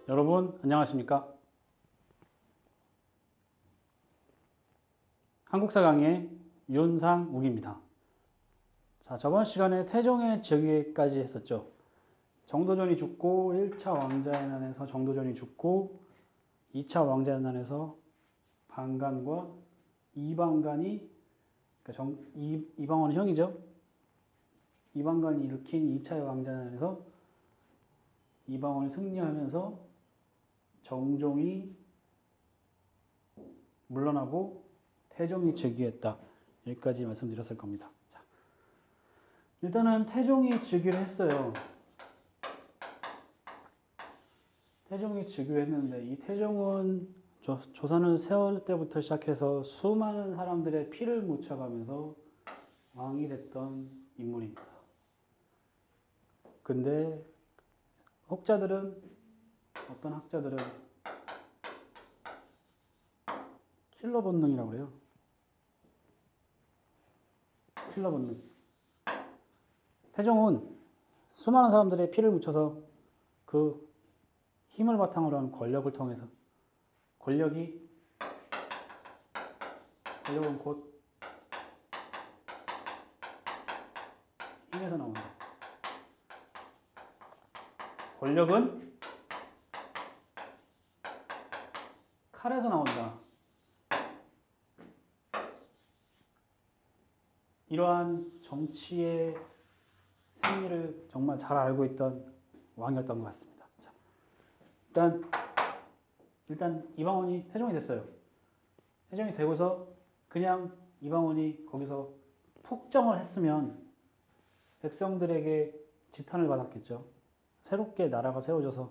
여러분 안녕하십니까? 한국사 강의 윤상욱입니다. 자, 저번 시간에 태종의 즉위까지 했었죠. 정도전이 죽고 1차 왕자의 난에서 정도전이 죽고 2차 왕자의 난에서 방간과 이방간이 그러니까 이방원은 형이죠. 이방간이 일으킨 2차의 왕자의 난에서 이방원이 승리하면서 정종이 물러나고 태종이 즉위했다. 여기까지 말씀드렸을 겁니다. 자, 일단은 태종이 즉위를 했어요. 태종이 즉위를 했는데 이 태종은 조선을 세울 때부터 시작해서 수많은 사람들의 피를 묻혀가면서 왕이 됐던 인물입니다. 근데 어떤 학자들은 킬러 본능이라고 그래요. 킬러 본능. 태종은 수많은 사람들의 피를 묻혀서 그 힘을 바탕으로 한 권력을 통해서 권력은 곧 힘에서 나온다. 권력은 칼에서 나온다. 이러한 정치의 생리를 정말 잘 알고 있던 왕이었던 것 같습니다. 자, 일단 이방원이 태종이 됐어요. 태종이 되고서 그냥 이방원이 거기서 폭정을 했으면 백성들에게 지탄을 받았겠죠. 새롭게 나라가 세워져서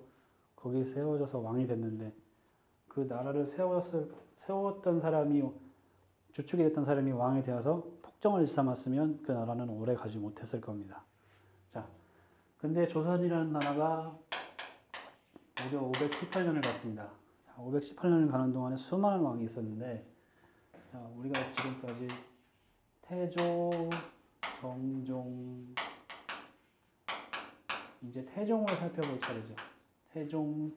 거기 세워져서 왕이 됐는데 그 나라를 세웠던 사람이 주축이 됐던 사람이 왕이 되어서 폭정을 일삼았으면 그 나라는 오래 가지 못했을 겁니다. 자, 근데 조선이라는 나라가 무려 518년을 갔습니다. 518년을 가는 동안에 수많은 왕이 있었는데, 자, 우리가 지금까지 태조, 정종, 이제 태종을 살펴볼 차례죠. 태종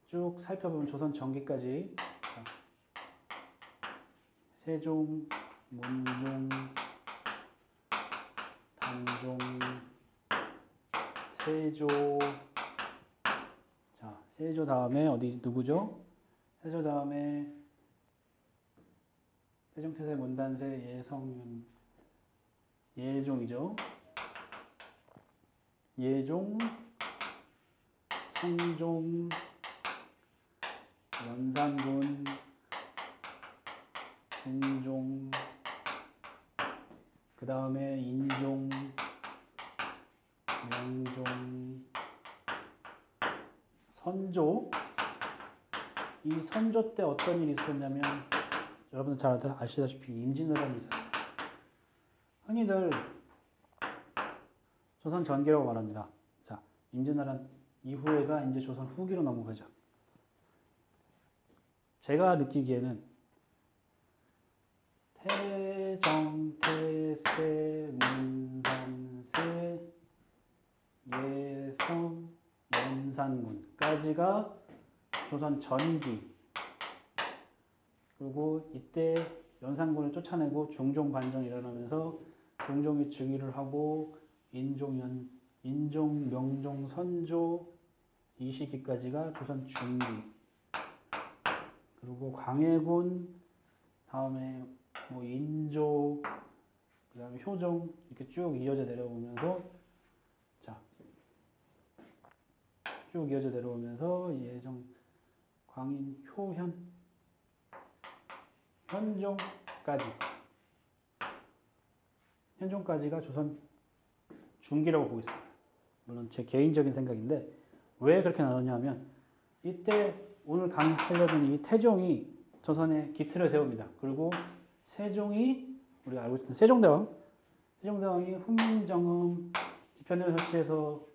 쭉 살펴보면 조선 전기까지 세종, 문종, 단종, 세조. 자, 세조 다음에 누구죠? 세조 다음에 세종태세, 문단세, 예성윤, 예종이죠. 예종, 성종, 연산군, 중종, 그 다음에 인종, 명종, 선조. 이 선조 때 어떤 일이 있었냐면 여러분들 잘 아시다시피 임진왜란이 있었어요. 흔히들 조선 전기라고 말합니다. 자, 임진왜란 이후에가 이제 조선 후기로 넘어가죠. 제가 느끼기에는 태정, 태세, 문단세, 예성, 연산군까지가 조선 전기. 그리고 이때 연산군을 쫓아내고 중종 반정이 일어나면서 중종이 즉위를 하고 인종, 명종, 선조 이 시기까지가 조선 중기. 그리고 광해군 다음에 뭐 인조, 그 다음에 효종 이렇게 쭉 이어져 내려오면서 예정, 광인, 효현, 현종까지가 조선 중기라고 보고 있습니다. 물론 제 개인적인 생각인데 왜 그렇게 나눴냐 하면 이때 오늘 강의하려던 이 태종이 조선에 기틀을 세웁니다. 그리고 세종이 우리가 알고 있는 세종대왕이 훈민정음 집현을 설치해서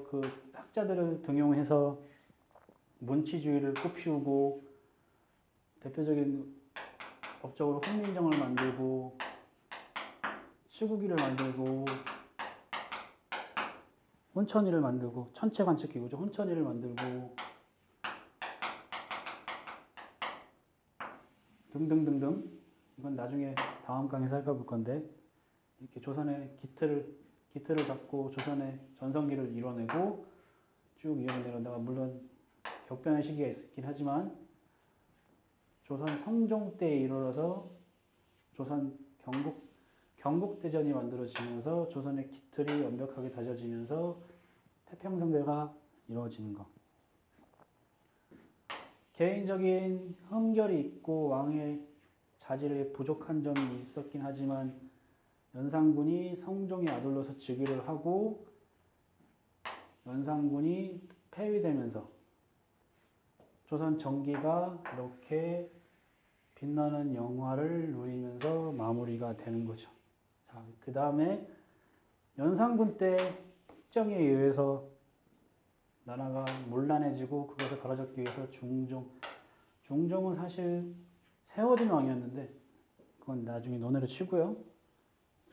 그 학자들을 등용해서 문치주의를 꽃피우고 대표적인 법적으로 훈민정음을 만들고 시국기를 만들고 혼천이를 만들고 천체 관측기구죠. 혼천이를 만들고 등등등등. 이건 나중에 다음 강의에 살펴볼 건데 이렇게 조선의 기틀을 잡고 조선의 전성기를 이뤄내고 쭉 이어내려다가 물론 격변의 시기가 있긴 하지만 조선 성종 때에 이르러서 조선 경국대전이 만들어지면서 조선의 기틀이 완벽하게 다져지면서 태평성대가 이루어지는 것. 개인적인 흠결이 있고 왕의 자질에 부족한 점이 있었긴 하지만 연산군이 성종의 아들로서 즉위를 하고 연산군이 폐위되면서 조선 정기가 이렇게 빛나는 영화를 누리면서 마무리가 되는 거죠. 자, 그 다음에 연산군 때 특정에 의해서 나라가 문란해지고 그것을 바로잡기 위해서 중종은 사실 세워진 왕이었는데 그건 나중에 논의를 치고요.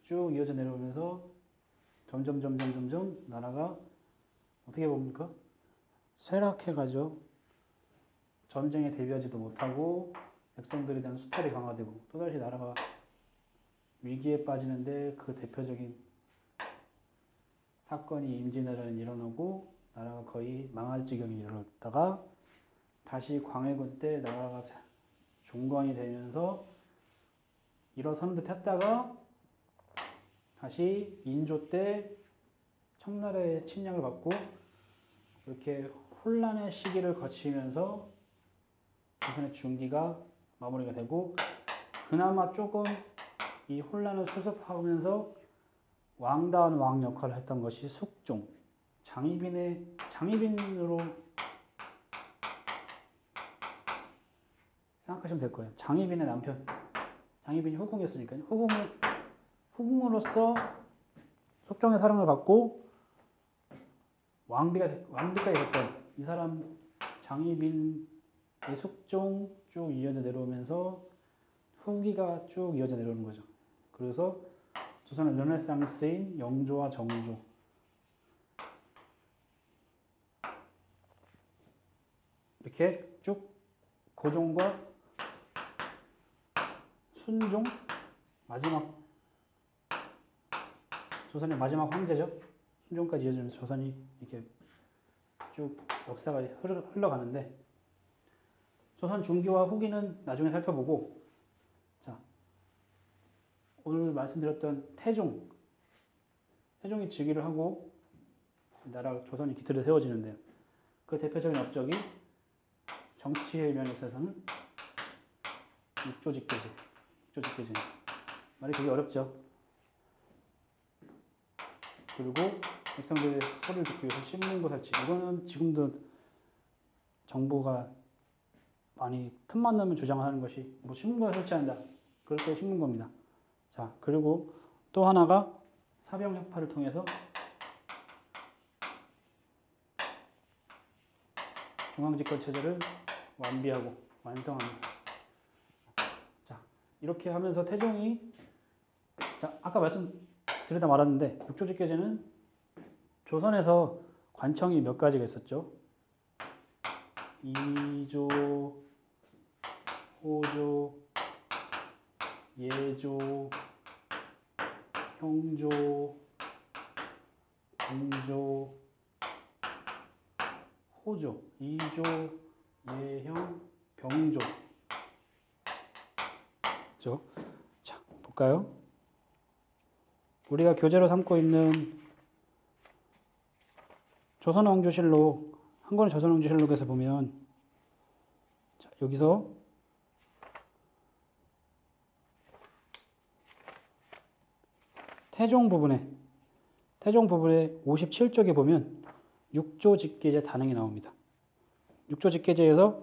쭉 이어져 내려오면서 점점 나라가 어떻게 봅니까? 쇠락해가죠. 전쟁에 대비하지도 못하고 백성들에 대한 수탈이 강화되고 또다시 나라가 위기에 빠지는데 그 대표적인 사건이 임진왜란이 일어나고 나라가 거의 망할 지경에 이르렀다가 다시 광해군 때 나라가 중건이 되면서 일어서는 듯 했다가 다시 인조 때 청나라의 침략을 받고 이렇게 혼란의 시기를 거치면서 조선의 중기가 마무리가 되고 그나마 조금 이 혼란을 수습하면서 왕다운 왕 역할을 했던 것이 숙종, 장희빈으로 생각하시면 될 거예요. 장희빈의 남편, 장희빈이 후궁이었으니까요. 후궁으로서 숙종의 사랑을 받고 왕비까지 됐던 이 사람 장희빈의 숙종 쭉 이어져 내려오면서 후기가 쭉 이어져 내려오는 거죠. 그래서 조선의 르네상스인 영조와 정조 이렇게 쭉 고종과 순종 조선의 마지막 황제죠. 순종까지 이어지면서 조선이 이렇게 쭉 역사가 흘러가는데 조선 중기와 후기는 나중에 살펴보고 자 오늘 말씀드렸던 태종이 즉위를 하고 나라 조선이 기틀을 세워지는데요. 그 대표적인 업적이 정치의 면에서는 육조직계제. 말이 되게 어렵죠. 그리고 백성들의 소리를 듣기 위해서 신문고 설치. 이거는 지금도 정부가 많이 틈만 나면 주장하는 것이 뭐 신문고를 설치한다. 그럴 때 신문고입니다. 자, 그리고 또 하나가 사병협파를 통해서 중앙집권체제를 완비하고 완성합니다. 자, 이렇게 하면서 태종이 아까 말씀드리다 말았는데 육조직계제는 조선에서 관청이 몇 가지가 있었죠. 2조, 호조, 예조, 형조, 공조, 호조, 2조, 예형, 병조. 자, 볼까요? 우리가 교재로 삼고 있는 조선왕조실록, 한 권의 조선왕조실록에서 보면 자, 여기서 태종 부분에 57쪽에 보면 육조직계제 단행이 나옵니다. 육조직계제에서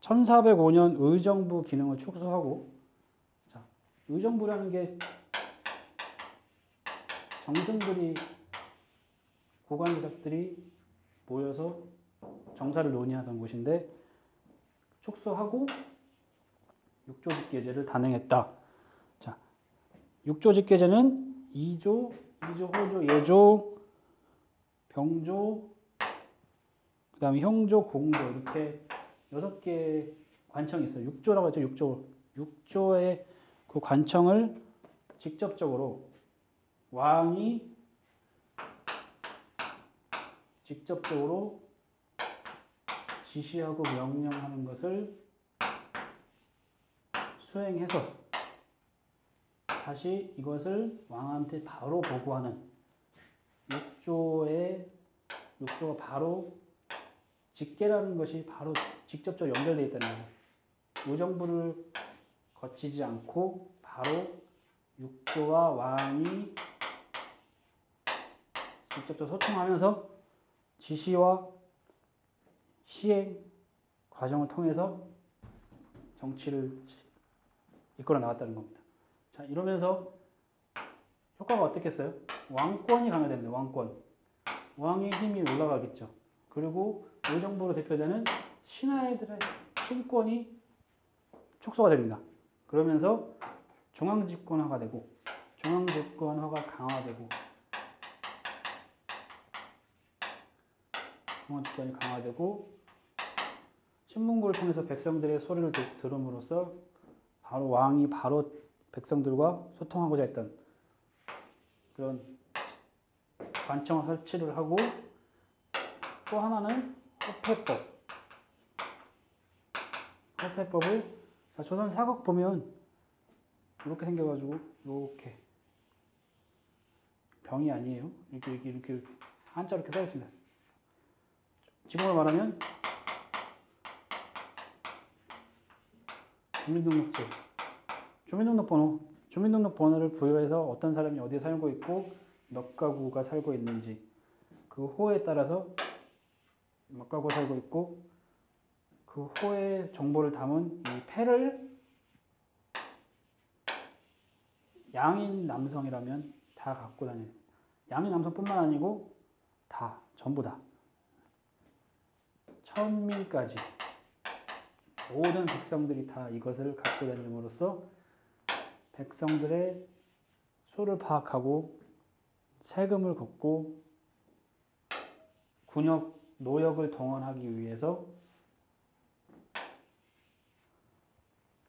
1405년 의정부 기능을 축소하고 자, 의정부라는 게 정승들이 고관부탁들이 모여서 정사를 논의하던 곳인데 축소하고 육조직계제를 단행했다. 자, 육조직계제는 2조, 호조, 예조, 병조, 그 다음에 형조, 공조 이렇게 6개의 관청이 있어요. 6조라고 하죠. 6조. 6조의 그 관청을 직접적으로 왕이 직접적으로 지시하고 명령하는 것을 수행해서 다시 이것을 왕한테 바로 보고하는 6조가 바로 직계라는 것이 바로 직접적으로 연결되어 있다는 거예요. 의정부를 거치지 않고 바로 6조와 왕이 직접적으로 소통하면서 지시와 시행 과정을 통해서 정치를 이끌어 나갔다는 겁니다. 자, 이러면서 효과가 어떻겠어요? 왕권이 강화됩니다. 왕권. 왕의 힘이 올라가겠죠. 그리고 의정부로 대표되는 신하들의 신권이 축소가 됩니다. 그러면서 중앙집권화가 되고 중앙집권화가 강화되고 중앙집권이 강화되고 신문고를 통해서 백성들의 소리를 들음으로써 바로 왕이 바로 백성들과 소통하고자 했던 그런 관청 설치를 하고 또 하나는 호패법. 호패법을 조선 사극 보면 이렇게 생겨가지고 이렇게 병이 아니에요. 이렇게 한자로 이렇게 써 있습니다. 지금으로 말하면 주민등록제, 주민등록번호를 부여해서 어떤 사람이 어디에 살고 있고 몇 가구가 살고 있는지 그 호에 따라서 몇 가구가 살고 있고 그 호의 정보를 담은 이 패를 양인 남성이라면 다 갖고 다녀요. 양인 남성뿐만 아니고 다 전부 다 천민까지 모든 백성들이 다 이것을 갖고 다님으로써 백성들의 수를 파악하고 세금을 걷고 군역, 노역을 동원하기 위해서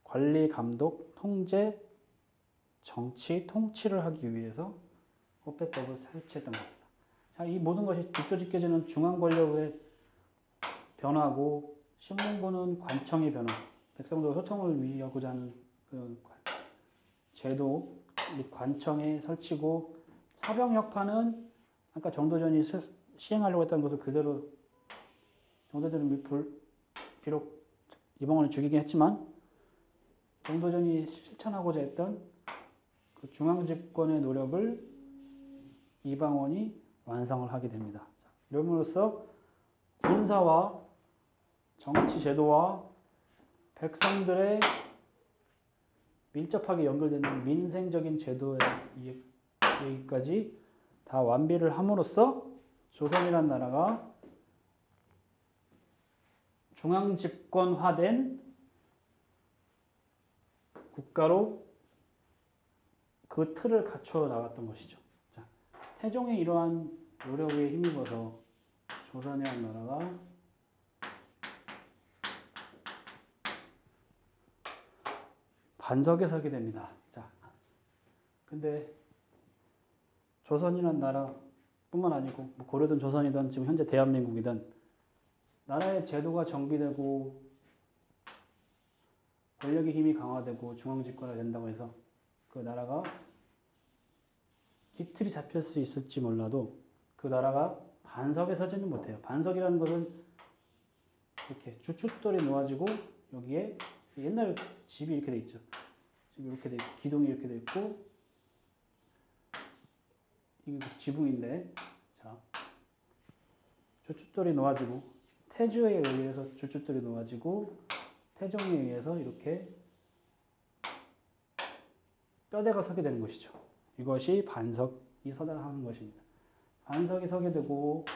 관리, 감독, 통제, 정치, 통치를 하기 위해서 호패법을 설치했던 겁니다. 자, 이 모든 것이 직조직계제는 중앙 권력의 변화고 신문고는 관청의 변화, 백성들과 소통을 위하고자 하는 그 제도, 이 관청의 설치고 사병혁파는 아까 정도전이 시행하려고 했던 것을 그대로 정도전이 비록 이방원을 죽이긴 했지만 정도전이 실천하고자 했던 그 중앙집권의 노력을 이방원이 완성을 하게 됩니다. 이름으로써 군사와 정치 제도와 백성들의 밀접하게 연결되는 민생적인 제도의 얘기까지 다 완비를 함으로써 조선이라는 나라가 중앙집권화된 국가로 그 틀을 갖춰 나갔던 것이죠. 자, 태종의 이러한 노력에 힘입어서 조선이라는 나라가 반석에 서게 됩니다. 자, 근데 조선이라는 나라뿐만 아니고 고려든 조선이든 지금 현재 대한민국이든 나라의 제도가 정비되고 권력의 힘이 강화되고 중앙집권화 된다고 해서 그 나라가 기틀이 잡힐 수 있을지 몰라도 그 나라가 반석에 서지는 못해요. 반석이라는 것은 이렇게 주춧돌이 놓아지고 여기에 옛날 집이 이렇게 돼 있죠. 지금 이렇게 돼 있고 기둥이 이렇게 돼 있고 이게 지붕인데 자 주춧돌이 놓아지고 태주에 의해서 주춧돌이 놓아지고 태종에 의해서 이렇게 뼈대가 서게 되는 것이죠. 이것이 반석이 서다 하는 것입니다. 반석이 서게 되고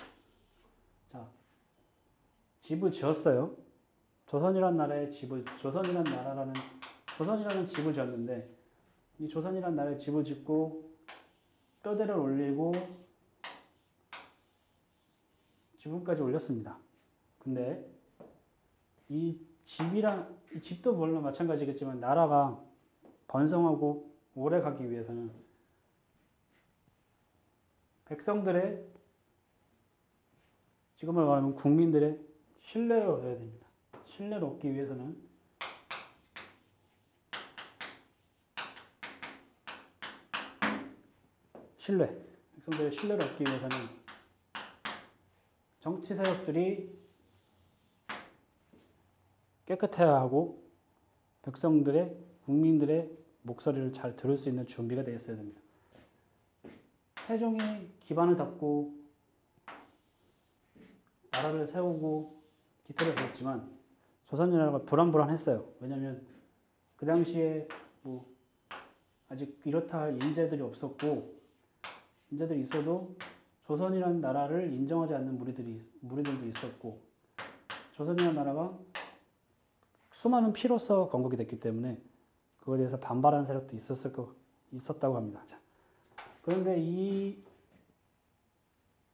자 집을 지었어요. 조선이라는 집을 지었는데 이 조선이라는 나라에 집을 짓고 뼈대를 올리고 지붕까지 올렸습니다. 근데 이 집도 물론 마찬가지겠지만 나라가 번성하고 오래 가기 위해서는 백성들의, 지금을 말하면 국민들의 신뢰를 얻어야 됩니다. 신뢰를 얻기 위해서는 백성들의 신뢰를 얻기 위해서는 정치 세력들이 깨끗해야 하고 백성들의, 국민들의 목소리를 잘 들을 수 있는 준비가 되어 있어야 됩니다. 태종이 기반을 닦고 나라를 세우고 기틀을 세웠지만 조선나라가 불안불안했어요. 왜냐하면 그 당시에 뭐 아직 이렇다 할 인재들이 없었고, 인재들이 있어도 조선이라는 나라를 인정하지 않는 무리들도 있었고, 조선이라는 나라가 수많은 피로서 건국이 됐기 때문에 그거에 대해서 반발하는 세력도 있었다고 합니다. 그런데 이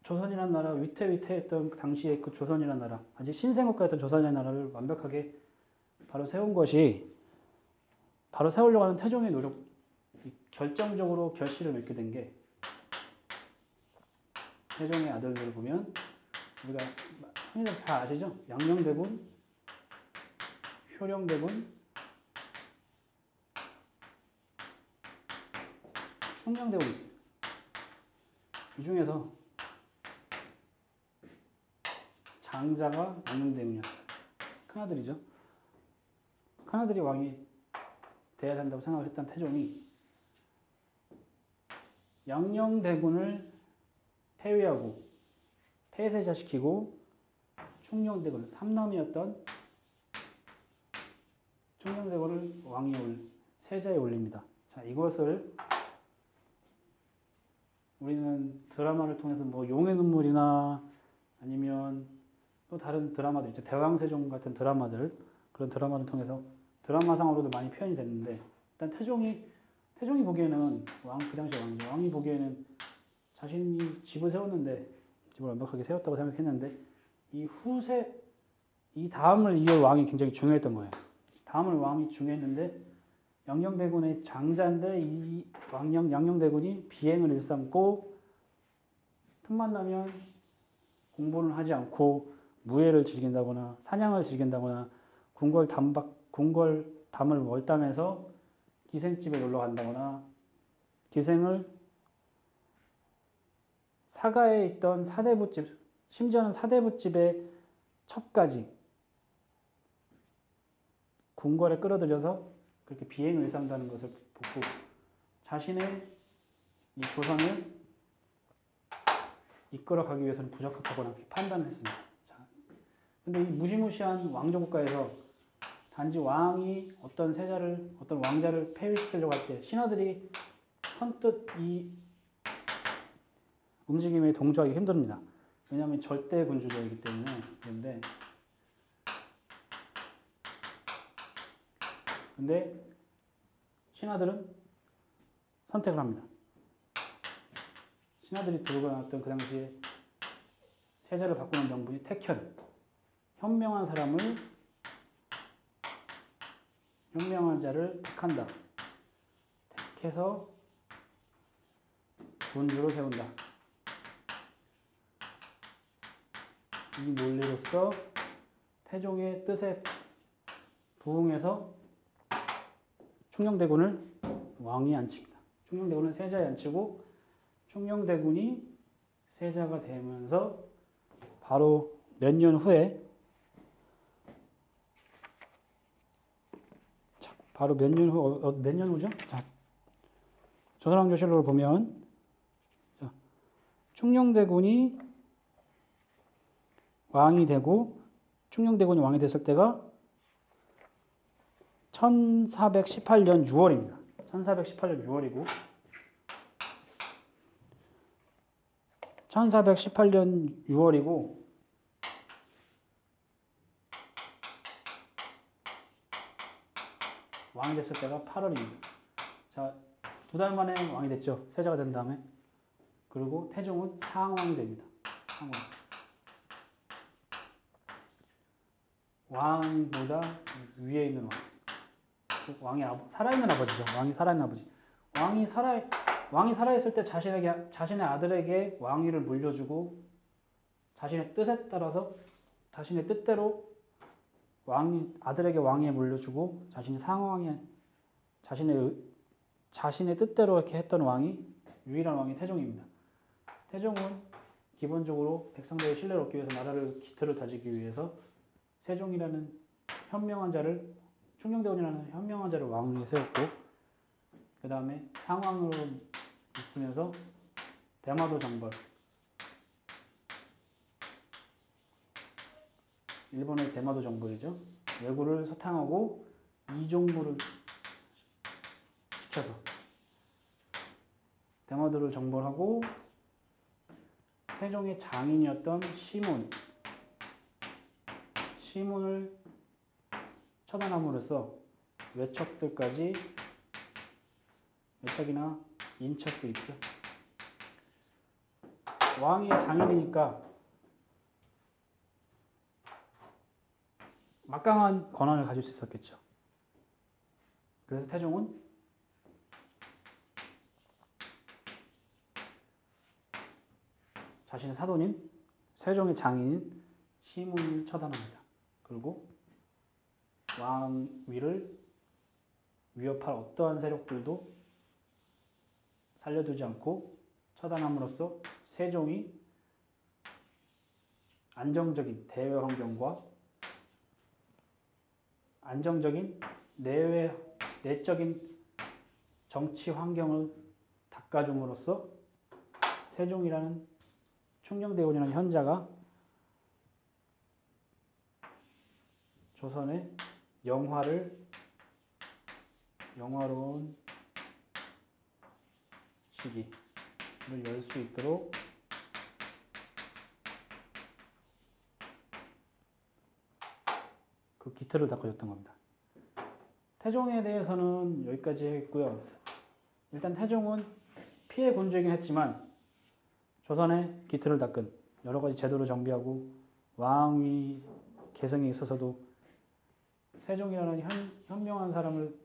조선이라는 나라, 위태위태했던 그 당시에 그 조선이라는 나라, 아직 신생국가였던 조선이라는 나라를 완벽하게 바로 세운 것이, 바로 세우려고 하는 태종의 노력, 결정적으로 결실을 맺게 된 게, 태종의 아들들을 보면 우리가 흔히들 다 아시죠? 양녕대군, 효령대군, 충녕대군이 있어요. 이 중에서 장자가 양녕대군이었어요. 큰아들이죠. 큰아들이 왕이 돼야 된다고 생각을 했던 태종이 양녕대군을 폐위하고 폐쇄자시키고 충녕대군, 삼남이었던 충녕대군을 세자에 올립니다. 자, 이것을 우리는 드라마를 통해서 뭐 용의 눈물이나 아니면 또 다른 드라마들 있죠. 대왕세종 같은 드라마들, 그런 드라마를 통해서 드라마상으로도 많이 표현이 됐는데, 일단 태종이 보기에는 그 당시 왕이 보기에는 자신이 집을 세웠는데, 집을 완벽하게 세웠다고 생각했는데, 이 다음을 이을 왕이 굉장히 중요했던 거예요. 다음을 왕이 중요했는데, 양녕대군의 장자인데 이 양녕대군이 비행을 일삼고 틈만 나면 공부를 하지 않고 무예를 즐긴다거나 사냥을 즐긴다거나 궁궐담을 월담해서 기생집에 놀러 간다거나, 기생을 사가에 있던 사대부집, 심지어는 사대부집의 첩까지 궁궐에 끌어들여서 그렇게 비행을 일삼다는 것을 보고 자신의 이 조선을 이끌어가기 위해서는 부적합하거나 판단을 했습니다. 근데 이 무시무시한 왕조국가에서 단지 왕이 어떤 왕자를 폐위시키려고 할 때 신하들이 선뜻 이 움직임에 동조하기 힘듭니다. 왜냐하면 절대 군주제이기 때문에. 근데 신하들은 선택을 합니다. 신하들이 들고 나왔던 그 당시에 세자를 바꾸는 명분이 택현, 현명한 자를 택한다. 택해서 군주로 세운다. 이 논리로서 태종의 뜻에 부응해서 충녕대군을 왕이 앉힙니다. 충녕대군을 세자에 앉히고, 충녕대군이 세자가 되면서 바로 몇 년 후에, 몇 년 후죠? 자, 조선왕조실록을 보면, 충녕대군이 왕이 됐을 때가 1418년 6월입니다. 1418년 6월이고, 1418년 6월이고, 왕이 됐을 때가 8월입니다. 자, 2달 만에 왕이 됐죠. 세자가 된 다음에. 그리고 태종은 상왕이 됩니다. 상왕. 왕보다 위에 있는 왕이 살아있는 아버지죠. 왕이 살아있는 아버지. 왕이 살아있을 때 자신의 아들에게 왕위를 물려주고 자신의 뜻에 따라서 자신의 뜻대로 아들에게 왕위에 물려주고 자신의 뜻대로 이렇게 했던 유일한 왕이 태종입니다. 태종은 기본적으로 백성들의 신뢰를 얻기 위해서 나라를 기틀을 다지기 위해서 세종이라는 충녕대원이라는 현명한 자를 왕위에 세웠고, 그 다음에 상왕으로 있으면서 대마도 정벌, 일본의 대마도 정벌이죠. 왜구를 사탕하고 이종무를 시켜서 대마도를 정벌하고, 세종의 장인이었던 시몬을 처단함으로써 외척이나 인척도 있죠. 왕이 장인이니까 막강한 권한을 가질 수 있었겠죠. 그래서 태종은 자신의 사돈인 세종의 장인인 시몬을 처단합니다. 그리고 왕위를 위협할 어떠한 세력들도 살려두지 않고 처단함으로써 세종이 안정적인 대외 환경과 안정적인 내적인 정치 환경을 닦아줌으로써 세종이라는 충녕대원이라는 현자가 조선의 영화로운 시기를 열 수 있도록 그 기틀을 닦아줬던 겁니다. 태종에 대해서는 여기까지 했고요. 일단 태종은 피해 군주이긴 했지만 조선의 기틀을 닦은 여러 가지 제도를 정비하고 왕위 개성에 있어서도 세종이라는 현명한 사람을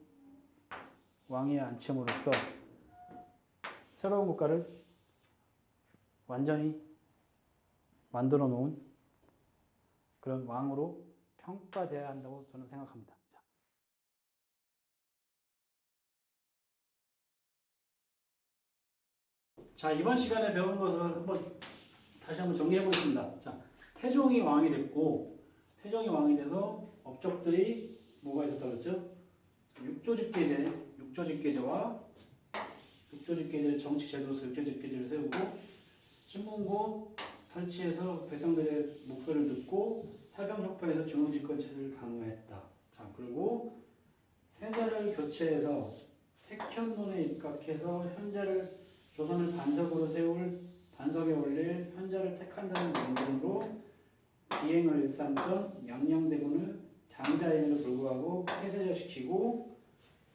왕위에 앉힘으로써 새로운 국가를 완전히 만들어 놓은 그런 왕으로 평가돼야 한다고 저는 생각합니다. 자, 이번 시간에 배운 것을 다시 한번 정리해 보겠습니다. 자, 태종이 왕이 됐고, 태종이 왕이 돼서 업적들이 뭐가 있었다고 했죠? 육조집계제와 육조집계제를 정치 제도로서 육조집계제를 세우고, 신문고 설치해서 백성들의 목소리를 듣고 사병혁파에서 중앙집권체제를 강화했다. 자, 그리고 세자를 교체해서 택현론에 입각해서 조선을 반석에 올릴 현자를 택한다는 명분으로 비행을 일삼던 양녕대군을 장자임에도 불구하고 폐쇄적시키고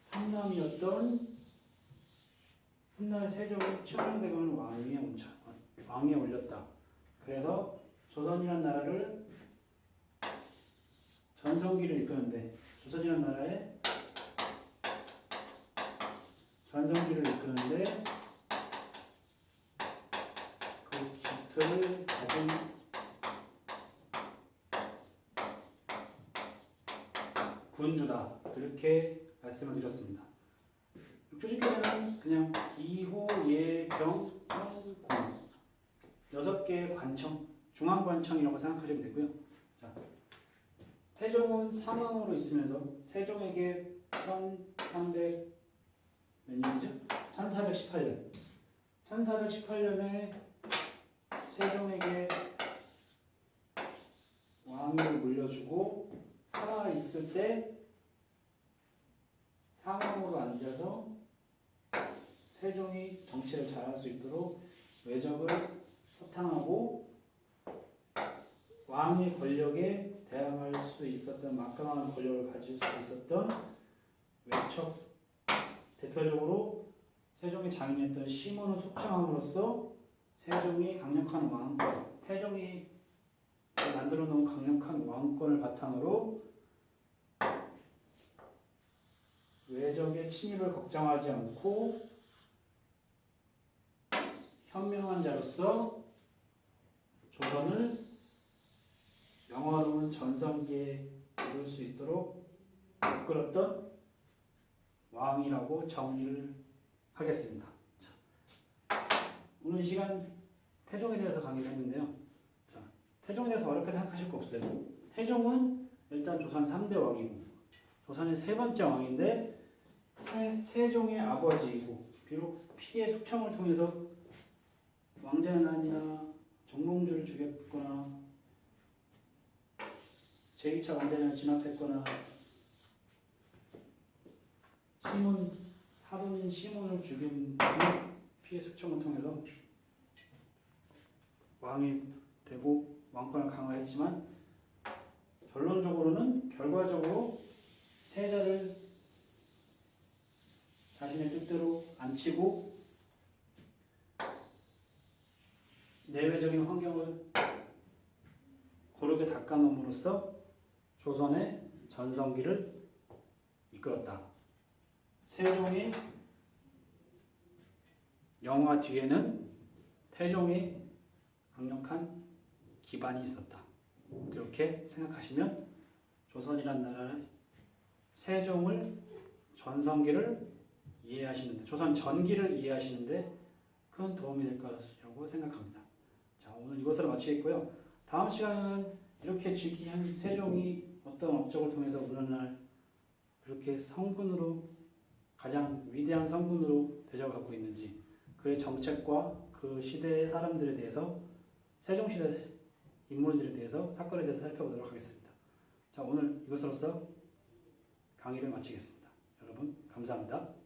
삼남이었던 훗날 세종의 충녕대군을 왕위에 올렸다. 그래서 조선이라는 나라를 전성기를 이끄는데 그 기틀을 가진 군주다. 그렇게 말씀을 드렸습니다. 육조집계제는 그냥 이호, 예, 병, 형, 공 6개의 관청, 중앙관청이라고 생각하시면 되고요. 자, 태종은 상왕으로 있으면서 세종에게 1300 몇 년이죠? 1418년에 세종에게 왕위를 물려주고 살아있을 때 상왕으로 앉아서 세종이 정치를 잘할 수 있도록 외적을 소탕하고 왕의 권력에 대항할 수 있었던 막강한 권력을 가질 수 있었던 외척, 대표적으로 세종의 장인이었던 시몬을 속청함으로써 세종이 강력한 왕, 태종이 만들어 놓은 강력한 왕권을 바탕으로 외적의 침입을 걱정하지 않고 현명한 자로서 조선을 영화로운 전성기에 이룰 수 있도록 이끌었던 왕이라고 정리를 하겠습니다. 자, 오늘 시간 태종에 대해서 강의를 했는데요. 자, 태종에 대해서 어렵게 생각하실 거 없어요. 태종은 일단 조선 3대 왕이고 조선의 세 번째 왕인데 세종의 아버지이고 비록 피의 숙청을 통해서 왕자는 아니나 정몽주를 죽였거나 제2차 왕자를 진압했거나 사돈인 시몬을 죽인 피해 숙청을 통해서 왕이 되고 왕권을 강화했지만 결과적으로 세자를 자신의 뜻대로 앉히고 내외적인 환경을 고르게 닦아놓음으로써 조선의 전성기를 이끌었다. 세종의 영화 뒤에는 태종의 강력한 기반이 있었다. 그렇게 생각하시면 조선이란 나라의 세종을 전성기를 이해하시는데 조선 전기를 이해하시는데 큰 도움이 될 것이라고 생각합니다. 자, 오늘 이것으로 마치겠고요. 다음 시간에는 이렇게 즉위한 세종이 어떤 업적을 통해서 오늘날 그렇게 성군으로 가장 위대한 성군으로 대접을 받고 있는지 그의 정책과 그 시대의 사람들에 대해서 세종시대 인물들에 대해서 사건에 대해서 살펴보도록 하겠습니다. 자, 오늘 이것으로서 강의를 마치겠습니다. 여러분 감사합니다.